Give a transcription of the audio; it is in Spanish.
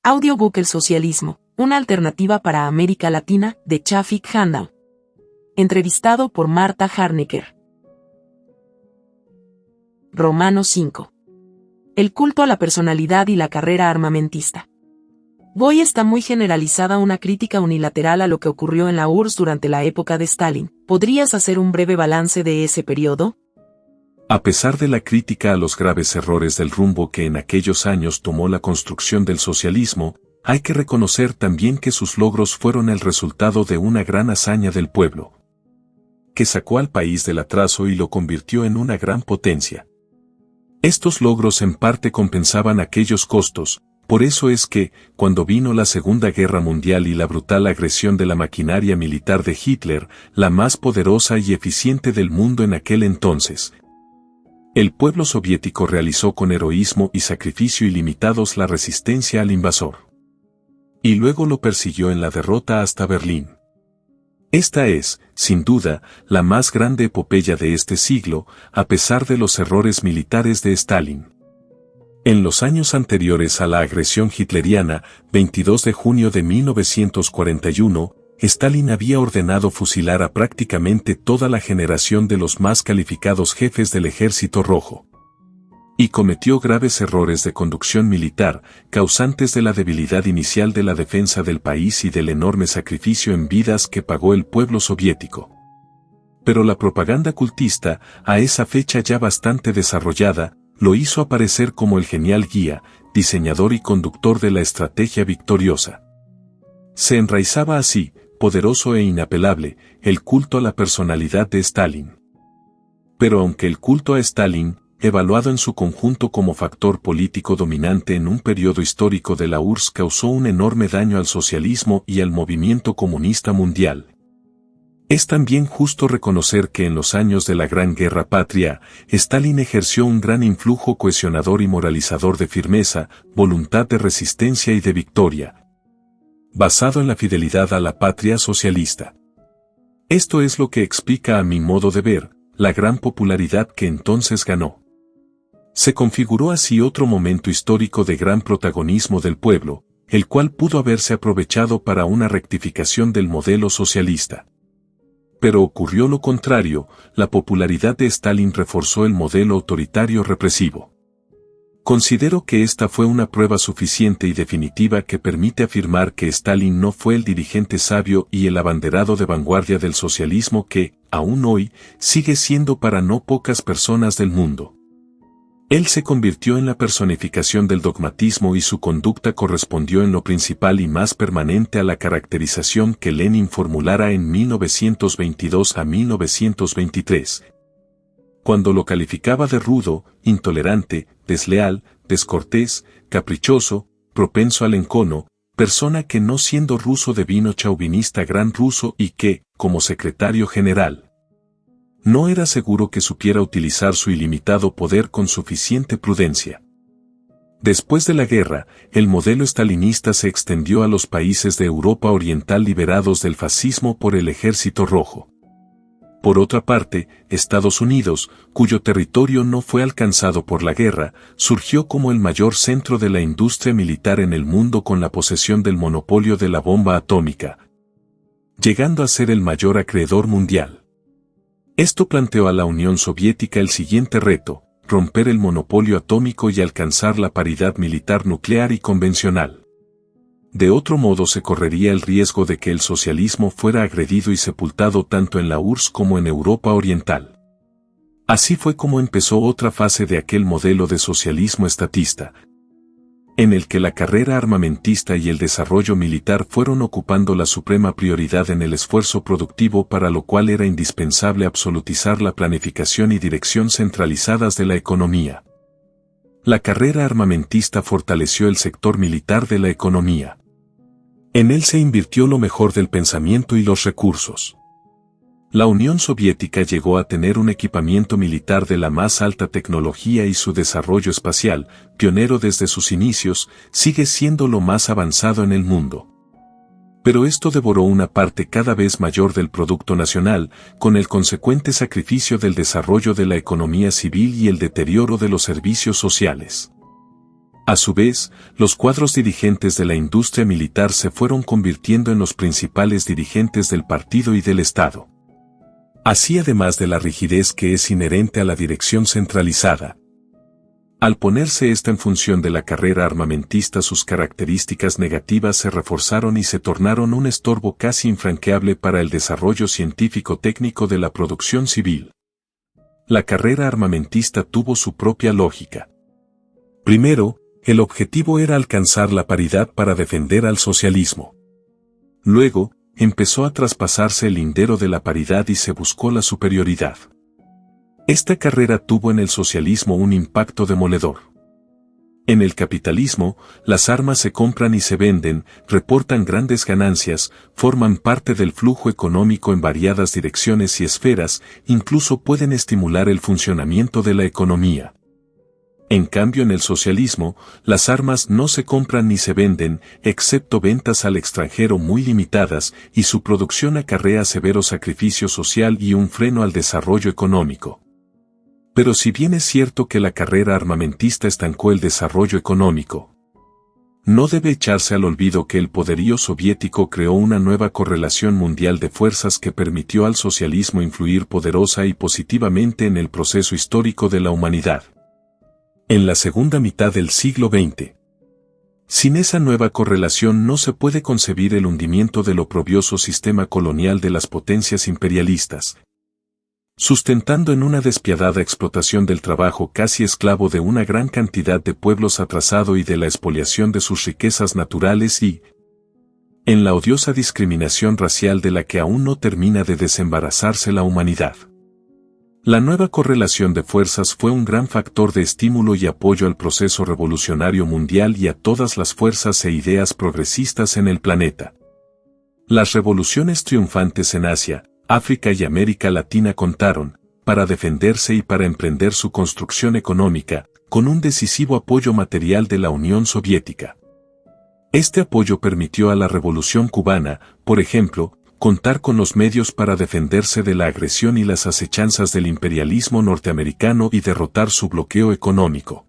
Audiobook El socialismo, una alternativa para América Latina, de Chafik Handal. Entrevistado por Marta Harnecker. Romanos 5. El culto a la personalidad y la carrera armamentista. Hoy está muy generalizada una crítica unilateral a lo que ocurrió en la URSS durante la época de Stalin. ¿Podrías hacer un breve balance de ese periodo? A pesar de la crítica a los graves errores del rumbo que en aquellos años tomó la construcción del socialismo, hay que reconocer también que sus logros fueron el resultado de una gran hazaña del pueblo, que sacó al país del atraso y lo convirtió en una gran potencia. Estos logros en parte compensaban aquellos costos, por eso es que, cuando vino la Segunda Guerra Mundial y la brutal agresión de la maquinaria militar de Hitler, la más poderosa y eficiente del mundo en aquel entonces, el pueblo soviético realizó con heroísmo y sacrificio ilimitados la resistencia al invasor. Y luego lo persiguió en la derrota hasta Berlín. Esta es, sin duda, la más grande epopeya de este siglo, a pesar de los errores militares de Stalin. En los años anteriores a la agresión hitleriana, 22 de junio de 1941, Stalin había ordenado fusilar a prácticamente toda la generación de los más calificados jefes del Ejército Rojo. Y cometió graves errores de conducción militar, causantes de la debilidad inicial de la defensa del país y del enorme sacrificio en vidas que pagó el pueblo soviético. Pero la propaganda cultista, a esa fecha ya bastante desarrollada, lo hizo aparecer como el genial guía, diseñador y conductor de la estrategia victoriosa. Se enraizaba así, poderoso e inapelable, el culto a la personalidad de Stalin. Pero aunque el culto a Stalin, evaluado en su conjunto como factor político dominante en un periodo histórico de la URSS, causó un enorme daño al socialismo y al movimiento comunista mundial, es también justo reconocer que en los años de la Gran Guerra Patria, Stalin ejerció un gran influjo cohesionador y moralizador de firmeza, voluntad de resistencia y de victoria, basado en la fidelidad a la patria socialista. Esto es lo que explica, a mi modo de ver, la gran popularidad que entonces ganó. Se configuró así otro momento histórico de gran protagonismo del pueblo, el cual pudo haberse aprovechado para una rectificación del modelo socialista. Pero ocurrió lo contrario, la popularidad de Stalin reforzó el modelo autoritario represivo. Considero que esta fue una prueba suficiente y definitiva que permite afirmar que Stalin no fue el dirigente sabio y el abanderado de vanguardia del socialismo que, aún hoy, sigue siendo para no pocas personas del mundo. Él se convirtió en la personificación del dogmatismo y su conducta correspondió en lo principal y más permanente a la caracterización que Lenin formulara en 1922 a 1923. Cuando lo calificaba de rudo, intolerante, desleal, descortés, caprichoso, propenso al encono, persona que no siendo ruso devino chauvinista gran ruso y que, como secretario general, no era seguro que supiera utilizar su ilimitado poder con suficiente prudencia. Después de la guerra, el modelo stalinista se extendió a los países de Europa Oriental liberados del fascismo por el Ejército Rojo. Por otra parte, Estados Unidos, cuyo territorio no fue alcanzado por la guerra, surgió como el mayor centro de la industria militar en el mundo con la posesión del monopolio de la bomba atómica, llegando a ser el mayor acreedor mundial. Esto planteó a la Unión Soviética el siguiente reto: romper el monopolio atómico y alcanzar la paridad militar nuclear y convencional. De otro modo se correría el riesgo de que el socialismo fuera agredido y sepultado tanto en la URSS como en Europa Oriental. Así fue como empezó otra fase de aquel modelo de socialismo estatista, en el que la carrera armamentista y el desarrollo militar fueron ocupando la suprema prioridad en el esfuerzo productivo, para lo cual era indispensable absolutizar la planificación y dirección centralizadas de la economía. La carrera armamentista fortaleció el sector militar de la economía. En él se invirtió lo mejor del pensamiento y los recursos. La Unión Soviética llegó a tener un equipamiento militar de la más alta tecnología y su desarrollo espacial, pionero desde sus inicios, sigue siendo lo más avanzado en el mundo. Pero esto devoró una parte cada vez mayor del producto nacional, con el consecuente sacrificio del desarrollo de la economía civil y el deterioro de los servicios sociales. A su vez, los cuadros dirigentes de la industria militar se fueron convirtiendo en los principales dirigentes del partido y del Estado. Así, además de la rigidez que es inherente a la dirección centralizada, al ponerse esta en función de la carrera armamentista, sus características negativas se reforzaron y se tornaron un estorbo casi infranqueable para el desarrollo científico-técnico de la producción civil. La carrera armamentista tuvo su propia lógica. Primero, el objetivo era alcanzar la paridad para defender al socialismo. Luego, empezó a traspasarse el lindero de la paridad y se buscó la superioridad. Esta carrera tuvo en el socialismo un impacto demoledor. En el capitalismo, las armas se compran y se venden, reportan grandes ganancias, forman parte del flujo económico en variadas direcciones y esferas, incluso pueden estimular el funcionamiento de la economía. En cambio, en el socialismo, las armas no se compran ni se venden, excepto ventas al extranjero muy limitadas, y su producción acarrea severo sacrificio social y un freno al desarrollo económico. Pero si bien es cierto que la carrera armamentista estancó el desarrollo económico, no debe echarse al olvido que el poderío soviético creó una nueva correlación mundial de fuerzas que permitió al socialismo influir poderosa y positivamente en el proceso histórico de la humanidad. En la segunda mitad del siglo XX. Sin esa nueva correlación no se puede concebir el hundimiento del oprobioso sistema colonial de las potencias imperialistas, sustentando en una despiadada explotación del trabajo casi esclavo de una gran cantidad de pueblos atrasado y de la expoliación de sus riquezas naturales y en la odiosa discriminación racial de la que aún no termina de desembarazarse la humanidad. La nueva correlación de fuerzas fue un gran factor de estímulo y apoyo al proceso revolucionario mundial y a todas las fuerzas e ideas progresistas en el planeta. Las revoluciones triunfantes en Asia, África y América Latina contaron, para defenderse y para emprender su construcción económica, con un decisivo apoyo material de la Unión Soviética. Este apoyo permitió a la Revolución cubana, por ejemplo, contar con los medios para defenderse de la agresión y las acechanzas del imperialismo norteamericano y derrotar su bloqueo económico.